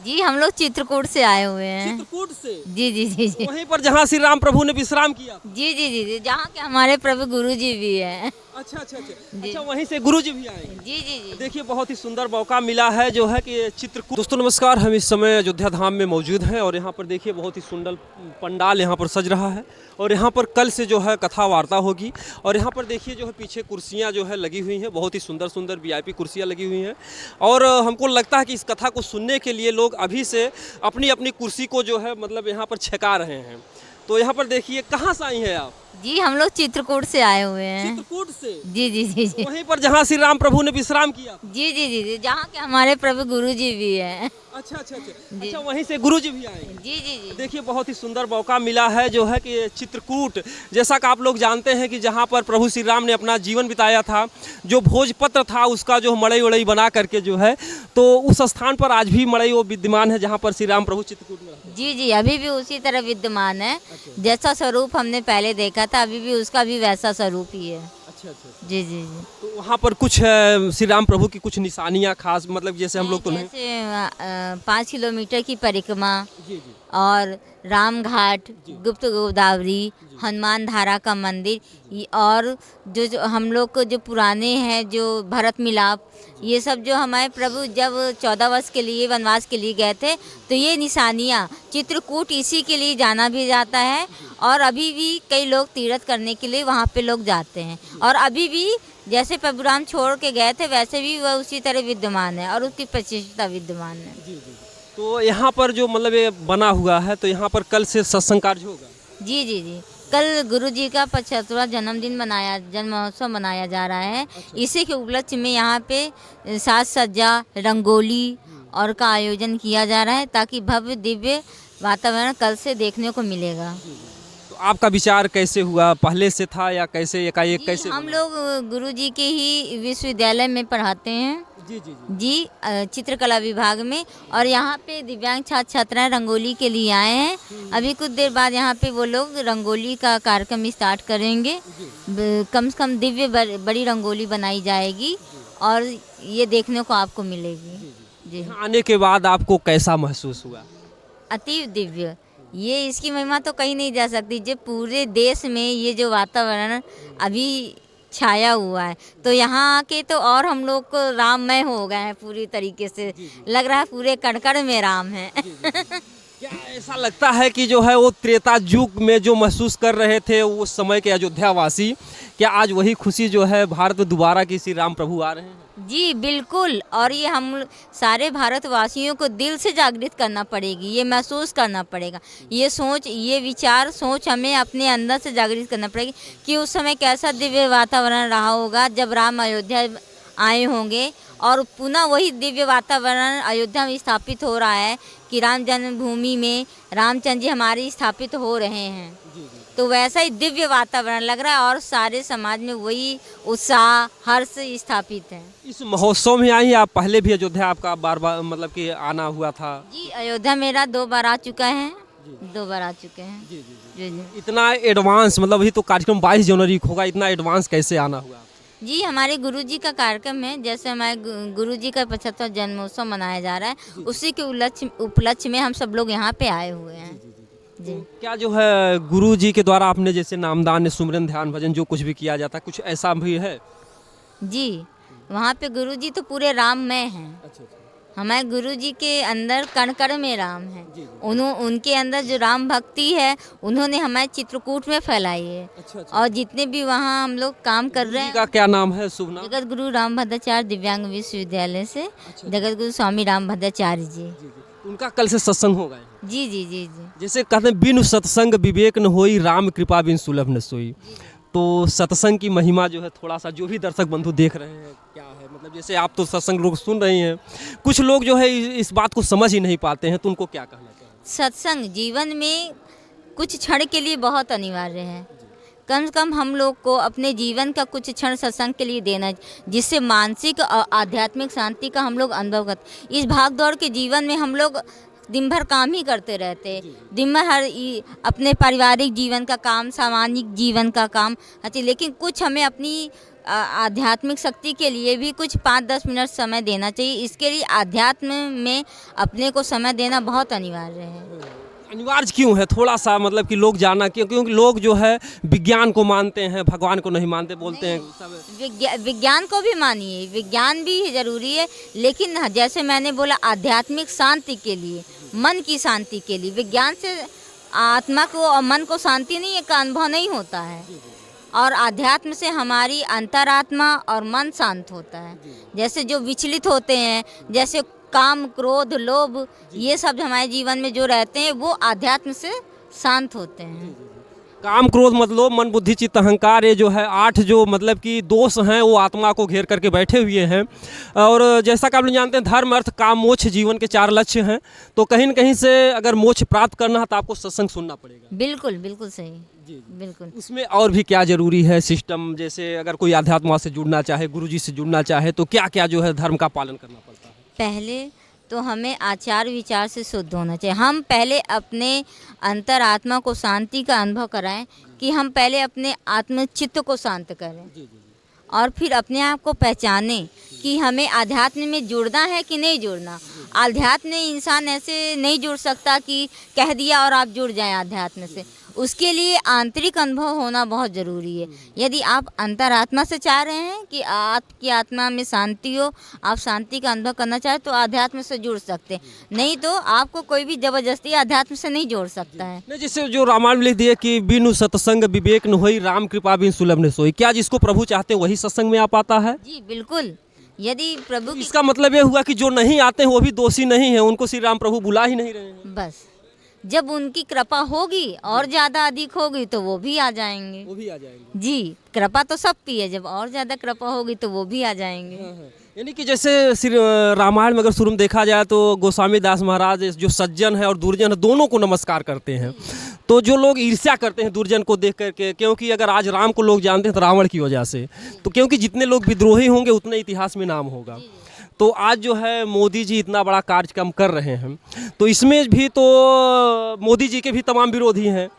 जी हम लोग चित्रकूट से आए हुए हैं। चित्रकूट से? जी जी जी जी वहीं पर जहाँ श्री राम प्रभु ने विश्राम किया था। जी जी जी जी जहाँ के हमारे प्रभु गुरु जी भी हैं। अच्छा अच्छा अच्छा। जी अच्छा, वहीं से गुरु जी भी आए हैं। जी जी जी देखिए, बहुत ही सुंदर मौका मिला है जो है कि चित्रकूट। दोस्तों नमस्कार, हम इस समय अयोध्या धाम में मौजूद हैं और यहाँ पर देखिए बहुत ही सुंदर पंडाल यहाँ पर सज रहा है और यहाँ पर कल से जो है कथा वार्ता होगी और यहाँ पर देखिए जो है पीछे कुर्सियाँ जो है लगी हुई हैं, बहुत ही सुंदर सुंदर वीआईपी कुर्सियाँ लगी हुई हैं और हमको लगता है कि इस कथा को सुनने के लिए लोग अभी से अपनी अपनी कुर्सी को जो है मतलब यहाँ पर छका रहे हैं। तो यहाँ पर देखिए, कहाँ से आई हैं आप? जी हम लोग चित्रकूट से आए हुए हैं। चित्रकूट से? जी जी जी जी वहीं पर जहाँ श्री राम प्रभु ने विश्राम किया था। जी जी जी जी जहाँ के हमारे प्रभु गुरु जी भी हैं। अच्छा अच्छा अच्छा। जी। अच्छा, वहीं से गुरु जी भी आए हैं। जी जी जी देखिए, बहुत ही सुंदर मौका मिला है जो है कि चित्रकूट, जैसा कि आप लोग जानते हैं कि जहाँ पर प्रभु श्री राम ने अपना जीवन बिताया था, जो भोजपत्र था उसका जो मड़ई वड़ई बना करके जो है, तो उस स्थान पर आज भी मड़ई वो विद्यमान है जहाँ पर श्री राम प्रभु चित्रकूट में रहते हैं। जी जी अभी भी उसी तरह विद्यमान है। जैसा स्वरूप हमने पहले देखा था अभी भी उसका भी वैसा स्वरूप ही है। अच्छा अच्छा। जी जी जी तो वहाँ पर कुछ श्री राम प्रभु की कुछ निशानियाँ खास, मतलब जैसे हम लोग तो नहीं। जैसे 5 किलोमीटर की परिक्रमा जी जी और राम घाट, गुप्त गोदावरी, हनुमान धारा का मंदिर और जो हम लोग को जो पुराने हैं जो भरत मिलाप, ये सब जो हमारे प्रभु जब 14 वर्ष के लिए वनवास के लिए गए थे तो ये निशानियाँ चित्रकूट इसी के लिए जाना भी जाता है और अभी भी कई लोग तीर्थ करने के लिए वहाँ पे लोग जाते हैं और अभी भी जैसे प्रभु राम छोड़ के गए थे वैसे भी वह उसी तरह विद्यमान है और उसकी प्रतिष्ठा विद्यमान है। जी जी। तो यहाँ पर जो मतलब ये बना हुआ है, तो यहाँ पर कल से सत्संग कार्य होगा। जी जी जी कल गुरु जी का 75वां जन्म महोत्सव मनाया जा रहा है। इसी के उपलक्ष्य में यहाँ पे साज सज्जा, रंगोली और का आयोजन किया जा रहा है ताकि भव्य दिव्य वातावरण कल से देखने को मिलेगा। तो आपका विचार कैसे हुआ, पहले से था या कैसे एकाएक जी, कैसे हम बना? लोग गुरु जी के ही विश्वविद्यालय में पढ़ाते हैं। जी जी जी। जी चित्रकला विभाग में और यहाँ पे दिव्यांग छात्र छात्राएं रंगोली के लिए आए हैं। अभी कुछ देर बाद यहाँ पे वो लोग रंगोली का कार्यक्रम स्टार्ट करेंगे। कम से कम दिव्य बड़ी रंगोली बनाई जाएगी और ये देखने को आपको मिलेगी। जी यहाँ आने के बाद आपको कैसा महसूस हुआ? अति दिव्य, ये इसकी महिमा तो कहीं नहीं जा सकती। जो पूरे देश में ये जो वातावरण अभी छाया हुआ है तो यहाँ आके तो और हम लोग को राममय हो गए हैं पूरी तरीके से। लग रहा है पूरे कण में राम है। क्या ऐसा लगता है कि जो है वो त्रेता युग में जो महसूस कर रहे थे उस समय के अयोध्या वासी, क्या आज वही खुशी जो है भारत में दोबारा की श्री राम प्रभु आ रहे हैं? जी बिल्कुल, और ये हम सारे भारतवासियों को दिल से जागृत करना पड़ेगी, ये महसूस करना पड़ेगा, ये सोच, ये विचार सोच हमें अपने अंदर से जागृत करना पड़ेगी कि उस समय कैसा दिव्य वातावरण रहा होगा जब राम अयोध्या आए होंगे और पुनः वही दिव्य वातावरण अयोध्या में स्थापित हो रहा है कि राम जन्मभूमि में रामचंद्र जी हमारे स्थापित हो रहे हैं। तो वैसा ही दिव्य वातावरण लग रहा है और सारे समाज में वही उत्साह हर्ष स्थापित है। इस महोत्सव में आई, आप पहले भी अयोध्या आपका बार बार मतलब कि आना हुआ था? जी अयोध्या मेरा 2 बार आ चुका है। 2 बार आ चुके हैं। जी जी जी। जी इतना एडवांस, मतलब अभी तो कार्यक्रम 22 जनवरी को होगा, इतना एडवांस कैसे आना हुआ? जी हमारे गुरुजी का कार्यक्रम है, जैसे हमारे गुरुजी का 75वां जन्मोत्सव मनाया जा रहा है उसी के उपलक्ष्य में हम सब लोग यहाँ पे आए हुए हैं। जी क्या जो है गुरु जी के द्वारा आपने जैसे नामदान, सुमिरन, ध्यान, भजन जो कुछ भी किया जाता है, कुछ ऐसा भी है? जी वहाँ पे गुरुजी तो पूरे राममय हैं। अच्छा अच्छा। हमारे गुरुजी के अंदर कण कण में राम है। उनके अंदर जो राम भक्ति है उन्होंने हमारे चित्रकूट में फैलाई है। अच्छा। और जितने भी वहाँ हम लोग काम कर रहे जी हैं, का क्या नाम है, शुभ नाम? जगत गुरु राम भद्राचार्य दिव्यांग विश्वविद्यालय से जगत गुरु स्वामी राम भद्राचार्य जी। उनका कल से सत्संग होगा। जी जी जी जी जैसे कहते हैं बिनु सत्संग विवेक न होई, राम कृपा बिन सुलभ न सोई। तो सत्संग की महिमा जो है थोड़ा सा जो भी दर्शक बंधु देख रहे हैं क्या है, मतलब जैसे आप तो सत्संग लोग सुन रही हैं, कुछ लोग जो है इस बात को समझ ही नहीं पाते हैं, तो उनको क्या कहना चाहिए? सत्संग जीवन में कुछ क्षण के लिए बहुत अनिवार्य है। कम से कम हम लोग को अपने जीवन का कुछ क्षण सत्संग के लिए देना, जिससे मानसिक और आध्यात्मिक शांति का हम लोग अनुभव करते। इस भाग दौड़ के जीवन में हम लोग दिन भर काम ही करते रहते, दिन भर अपने पारिवारिक जीवन का काम, सामाजिक जीवन का काम, अच्छा, लेकिन कुछ हमें अपनी आध्यात्मिक शक्ति के लिए भी कुछ 5-10 मिनट समय देना चाहिए। इसके लिए आध्यात्म में अपने को समय देना बहुत अनिवार्य है। अनिवार्य क्यों है, थोड़ा सा मतलब कि लोग जानना क्यों, क्योंकि लोग जो है विज्ञान को मानते हैं, भगवान को नहीं मानते, बोलते हैं सब। विज्ञान को भी मानिए, विज्ञान भी ज़रूरी है, लेकिन जैसे मैंने बोला आध्यात्मिक शांति के लिए, मन की शांति के लिए, विज्ञान से आत्मा को और मन को शांति नहीं का अनुभव नहीं होता है, और आध्यात्म से हमारी अंतरात्मा और मन शांत होता है। जैसे जो विचलित होते हैं, जैसे काम, क्रोध, लोभ, ये सब हमारे जीवन में जो रहते हैं वो आध्यात्म से शांत होते हैं। काम, क्रोध, मतलब मन, बुद्धि, चित्त, अहंकार, ये जो है 8 जो मतलब कि दोष हैं वो आत्मा को घेर करके बैठे हुए हैं। और जैसा कि आप लोग जानते हैं धर्म, अर्थ, काम, मोक्ष जीवन के 4 लक्ष्य हैं। तो कहीं न कहीं से अगर मोक्ष प्राप्त करना है तो आपको सत्संग सुनना पड़ेगा। बिल्कुल बिल्कुल सही, बिल्कुल। उसमें और भी क्या जरूरी है सिस्टम, जैसे अगर कोई अध्यात्म से जुड़ना चाहे, गुरुजी से जुड़ना चाहे, तो क्या क्या जो है धर्म का पालन करना पड़ता है? पहले तो हमें आचार विचार से शुद्ध होना चाहिए। हम पहले अपने अंतरात्मा को शांति का अनुभव कराएं, कि हम पहले अपने आत्मचित्त को शांत करें, और फिर अपने आप को पहचानें कि हमें आध्यात्म में जुड़ना है कि नहीं जुड़ना। आध्यात्म में इंसान ऐसे नहीं जुड़ सकता कि कह दिया और आप जुड़ जाएं आध्यात्म से। उसके लिए आंतरिक अनुभव होना बहुत ज़रूरी है। यदि आप अंतरात्मा से चाह रहे हैं कि आपकी आत्मा में शांति हो, आप शांति का अनुभव करना चाहें, तो आध्यात्म से जुड़ सकते हैं, नहीं तो आपको कोई भी ज़बरदस्ती आध्यात्म से नहीं जोड़ सकता है। नहीं, जैसे जो रामायण में लिख दिया कि बिनु सत्संग विवेक न होई, राम कृपा बिन सुलभ न सोई। क्या जिसको प्रभु चाहते हैं वही सत्संग में आ पाता है? जी बिल्कुल। यदि प्रभु इसका मतलब ये हुआ कि जो नहीं आते हैं वो भी दोषी नहीं है, उनको श्री राम प्रभु बुला ही नहीं रहे हैं। बस जब उनकी कृपा होगी और ज़्यादा अधिक होगी तो वो भी आ जाएंगे। वो भी आ जाएंगे। जी, कृपा तो सबकी है, जब और ज़्यादा कृपा होगी तो वो भी आ जाएंगे। यानी कि जैसे श्री रामायण में अगर शुरू में देखा जाए तो गोस्वामी दास महाराज जो सज्जन है और दुर्जन है दोनों को नमस्कार करते हैं। तो जो लोग ईर्ष्या करते हैं दुर्जन को देख करके, क्योंकि अगर आज राम को लोग जानते हैं तो रावण की वजह से, तो क्योंकि जितने लोग विद्रोही होंगे उतने इतिहास में नाम होगा। तो आज जो है मोदी जी इतना बड़ा कार्यक्रम कर रहे हैं, तो इसमें भी तो मोदी जी के भी तमाम विरोधी हैं।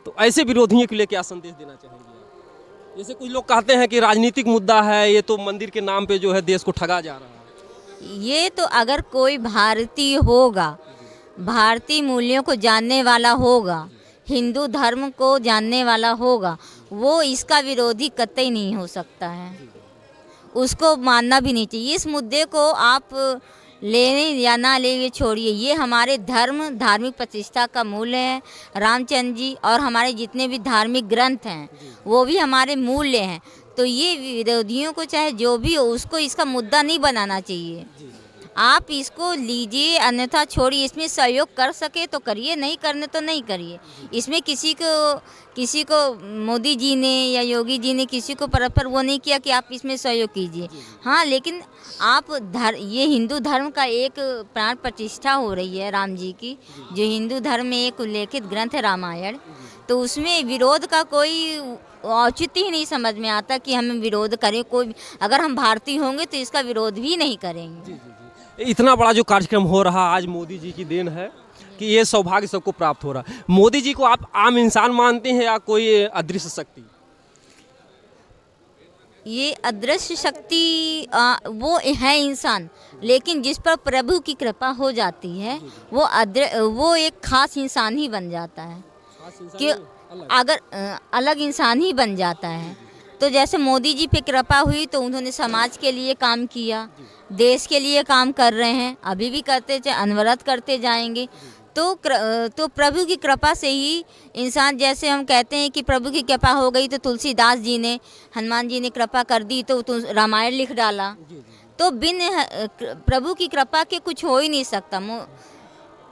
तो ऐसे विरोधियों के लिए क्या संदेश देना चाहेंगे आप? जैसे कुछ लोग कहते हैं कि राजनीतिक मुद्दा है, ये तो मंदिर के नाम पे जो है देश को ठगा जा रहा है। ये तो अगर कोई भारतीय होगा, भारतीय मूल्यों को जानने वाला होगा, हिंदू धर्म को जानने वाला होगा, वो इसका विरोधी कतई नहीं हो सकता है। उसको मानना भी नहीं चाहिए। इस मुद्दे को आप लेने या ना ले ये छोड़िए, ये हमारे धार्मिक प्रतिष्ठा का मूल्य है। रामचंद्र जी और हमारे जितने भी धार्मिक ग्रंथ हैं वो भी हमारे मूल्य हैं। तो ये विरोधियों को चाहे जो भी हो, उसको इसका मुद्दा नहीं बनाना चाहिए। आप इसको लीजिए, अन्यथा छोड़िए। इसमें सहयोग कर सके तो करिए, नहीं करने तो नहीं करिए। इसमें किसी को मोदी जी ने या योगी जी ने किसी को परस्पर वो नहीं किया कि आप इसमें सहयोग कीजिए। हाँ, लेकिन आप ये हिंदू धर्म का एक प्राण प्रतिष्ठा हो रही है राम जी की, जो हिंदू धर्म में एक उल्लेखित ग्रंथ है रामायण, तो उसमें विरोध का कोई औचित्य ही नहीं समझ में आता कि हम विरोध करें। कोई अगर हम भारतीय होंगे तो इसका विरोध भी नहीं करेंगे। इतना बड़ा जो कार्यक्रम हो रहा आज मोदी जी की देन है कि ये सौभाग्य सबको प्राप्त हो रहा है। मोदी जी को आप आम इंसान मानते हैं या कोई अदृश्य शक्ति? ये अदृश्य शक्ति वो है इंसान, लेकिन जिस पर प्रभु की कृपा हो जाती है वो एक खास इंसान ही बन जाता है। कि अगर अलग इंसान ही बन जाता है। तो जैसे मोदी जी पे कृपा हुई तो उन्होंने समाज के लिए काम किया, देश के लिए काम कर रहे हैं, अभी भी करते अनवरत करते जाएंगे। तो प्रभु की कृपा से ही इंसान, जैसे हम कहते हैं कि प्रभु की कृपा हो गई तो तुलसीदास जी ने, हनुमान जी ने कृपा कर दी तो रामायण लिख डाला। तो बिन प्रभु की कृपा के कुछ हो ही नहीं सकता,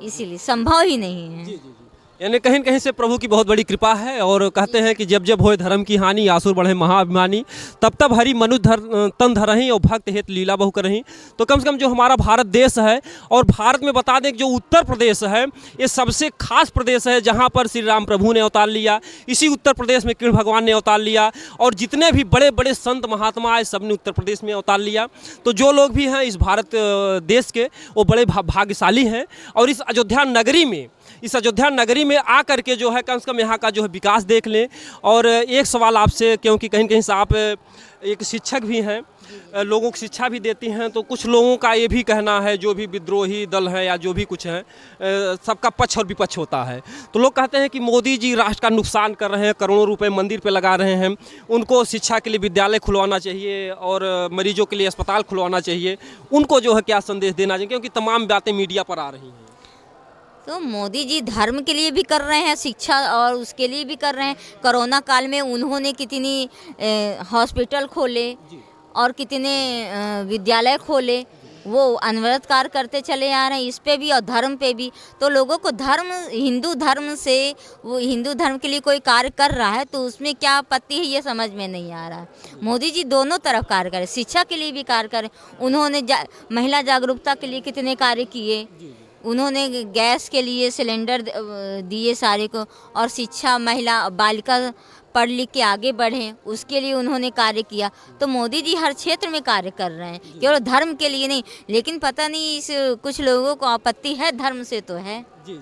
इसीलिए संभव ही नहीं है। यानी कहीं न कहीं से प्रभु की बहुत बड़ी कृपा है और कहते हैं कि जब जब होए धर्म की हानि आसुर बढ़े महाअभिमानी, तब तब हरि मनुष्य तन धरहीं और भक्त हेत लीला बहु करहीं। तो कम से कम जो हमारा भारत देश है, और भारत में बता दें कि जो उत्तर प्रदेश है ये सबसे खास प्रदेश है जहाँ पर श्री राम प्रभु ने अवतार लिया। इसी उत्तर प्रदेश में कृष्ण भगवान ने अवतार लिया और जितने भी बड़े बड़े संत महात्मा आए सब ने उत्तर प्रदेश में अवतार लिया। तो जो लोग भी हैं इस भारत देश के वो बड़े भाग्यशाली हैं। और इस अयोध्या नगरी में आकर के जो है कम से कम यहाँ का जो है विकास देख लें। और एक सवाल आपसे, क्योंकि कहीं कहीं से आप एक शिक्षक भी हैं, लोगों को शिक्षा भी देती हैं, तो कुछ लोगों का ये भी कहना है, जो भी विद्रोही दल है या जो भी कुछ है, सबका पक्ष और विपक्ष होता है। तो लोग कहते हैं कि मोदी जी राष्ट्र का नुकसान कर रहे हैं, करोड़ों रुपए मंदिर पे लगा रहे हैं, उनको शिक्षा के लिए विद्यालय खुलवाना चाहिए और मरीजों के लिए अस्पताल खुलवाना चाहिए। उनको जो है क्या संदेश देना चाहिए, क्योंकि तमाम बातें मीडिया पर आ रही हैं। तो मोदी जी धर्म के लिए भी कर रहे हैं, शिक्षा और उसके लिए भी कर रहे हैं। कोरोना काल में उन्होंने कितनी हॉस्पिटल खोले और कितने विद्यालय खोले, वो अनवरत कार्य करते चले आ रहे हैं, इस पे भी और धर्म पे भी। तो लोगों को धर्म, हिंदू धर्म से, वो हिंदू धर्म के लिए कोई कार्य कर रहा है तो उसमें क्या आपत्ति है, ये समझ में नहीं आ रहा है। मोदी जी दोनों तरफ कार्य करें, शिक्षा के लिए भी कार्य करें। उन्होंने महिला जागरूकता के लिए कितने कार्य किए, उन्होंने गैस के लिए सिलेंडर दिए सारे को, और शिक्षा, महिला बालिका पढ़ लिख के आगे बढ़ें उसके लिए उन्होंने कार्य किया। तो मोदी जी हर क्षेत्र में कार्य कर रहे हैं, केवल धर्म के लिए नहीं। लेकिन पता नहीं इस कुछ लोगों को आपत्ति है धर्म से, तो है। जी।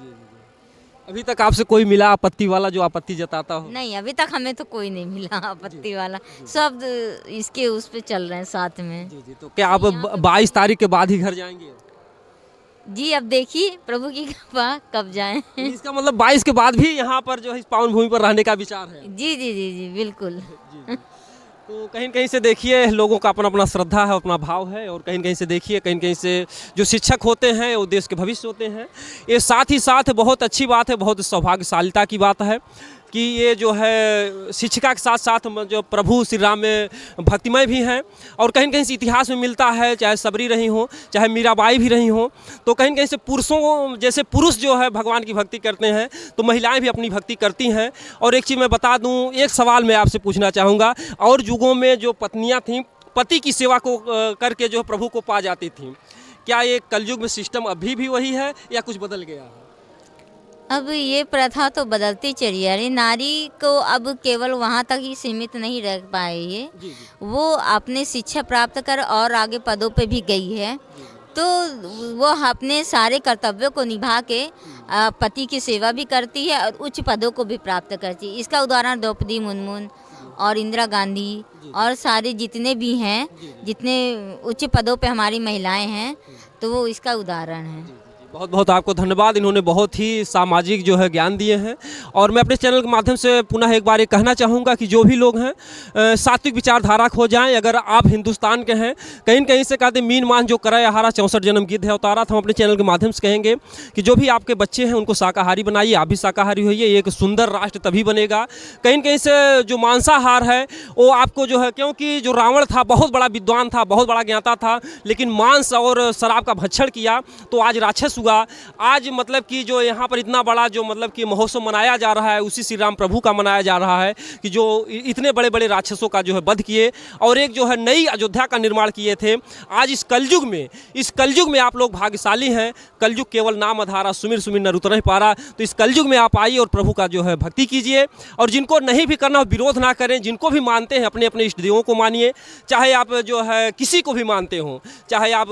अभी तक आपसे कोई मिला आपत्ति वाला जो आपत्ति जताता हो? नहीं, अभी तक हमें तो कोई नहीं मिला आपत्ति वाला, सब इसके उस पे चल रहे हैं साथ में। जी। तो क्या आप 22 तारीख के बाद ही घर जाएंगे? जी, अब देखिए प्रभु की कृपा कब जाएं। इसका मतलब 22 के बाद भी यहाँ पर जो है इस पावन भूमि पर रहने का विचार है? जी, बिल्कुल। तो कहीं कहीं से देखिए लोगों का अपना अपना श्रद्धा है, अपना भाव है। और कहीं कहीं से देखिए, कहीं कहीं से जो शिक्षक होते हैं वो देश के भविष्य होते हैं। ये साथ ही साथ बहुत अच्छी बात है, बहुत सौभाग्यशालिता की बात है कि ये जो है शिक्षिका के साथ साथ जो प्रभु श्री राम में भक्तिमय भी हैं। और कहीं कहीं से इतिहास में मिलता है, चाहे सबरी रही हो, चाहे मीराबाई भी रही हो, तो कहीं कहीं से पुरुषों जैसे पुरुष जो है भगवान की भक्ति करते हैं तो महिलाएं भी अपनी भक्ति करती हैं। और एक चीज़ मैं बता दूं, एक सवाल मैं आपसे पूछना चाहूँगा, और युगों में जो पत्नियाँ थीं पति की सेवा को करके जो प्रभु को पा जाती थीं, क्या ये कलयुग में सिस्टम अभी भी वही है या कुछ बदल गया है? अब ये प्रथा तो बदलती चली आ रही। नारी को अब केवल वहाँ तक ही सीमित नहीं रह पाए ये, वो अपने शिक्षा प्राप्त कर और आगे पदों पे भी गई है। तो वो अपने सारे कर्तव्यों को निभा के पति की सेवा भी करती है और उच्च पदों को भी प्राप्त करती है। इसका उदाहरण द्रौपदी मुर्मू और इंदिरा गांधी और सारे जितने भी हैं, जितने उच्च पदों पे हमारी महिलाएं हैं, तो वो इसका उदाहरण है। बहुत बहुत आपको धन्यवाद, इन्होंने बहुत ही सामाजिक जो है ज्ञान दिए हैं। और मैं अपने चैनल के माध्यम से पुनः एक बार ये कहना चाहूँगा कि जो भी लोग हैं सात्विक विचारधारा खो जाएं। अगर आप हिंदुस्तान के हैं, कहीं कहीं से कहते मीन मान जो कराए हारा 64 जन्म गिद्ध है उतारा। तो हम अपने चैनल के माध्यम से कहेंगे कि जो भी आपके बच्चे हैं उनको शाकाहारी बनाइए, आप भी शाकाहारी होइए। एक सुंदर राष्ट्र तभी बनेगा। कहीं कहीं से जो मांसाहार है वो आपको जो है, क्योंकि जो रावण था बहुत बड़ा विद्वान था, बहुत बड़ा ज्ञाता था, लेकिन मांस और शराब का भक्षण किया तो आज राक्षस हुआ। आज मतलब कि जो यहाँ पर इतना बड़ा जो मतलब कि महोत्सव मनाया जा रहा है उसी श्री राम प्रभु का मनाया जा रहा है कि जो इतने बड़े बड़े राक्षसों का जो है वध किए और एक जो है नई अयोध्या का निर्माण किए थे। आज इस कलयुग में आप लोग भाग्यशाली हैं। कलयुग केवल नाम अधारा, सुमिर सुमिर नर उतर नहीं पा रहा। तो इस कलयुग में आप आइए और प्रभु का जो है भक्ति कीजिए। और जिनको नहीं भी करना विरोध ना करें, जिनको भी मानते हैं अपने अपने इष्ट देवों को मानिए। चाहे आप जो है किसी को भी मानते हो, चाहे आप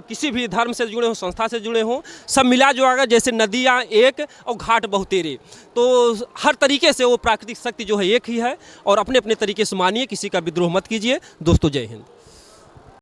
किसी भी धर्म से जुड़े हो, संस्था से जुड़े हो, सब मिला जो आगा जैसे नदियाँ एक और घाट बहुतेरे। तो हर तरीके से वो प्राकृतिक शक्ति जो है एक ही है। और अपने अपने तरीके से मानिए, किसी का विद्रोह मत कीजिए। दोस्तों जय हिंद।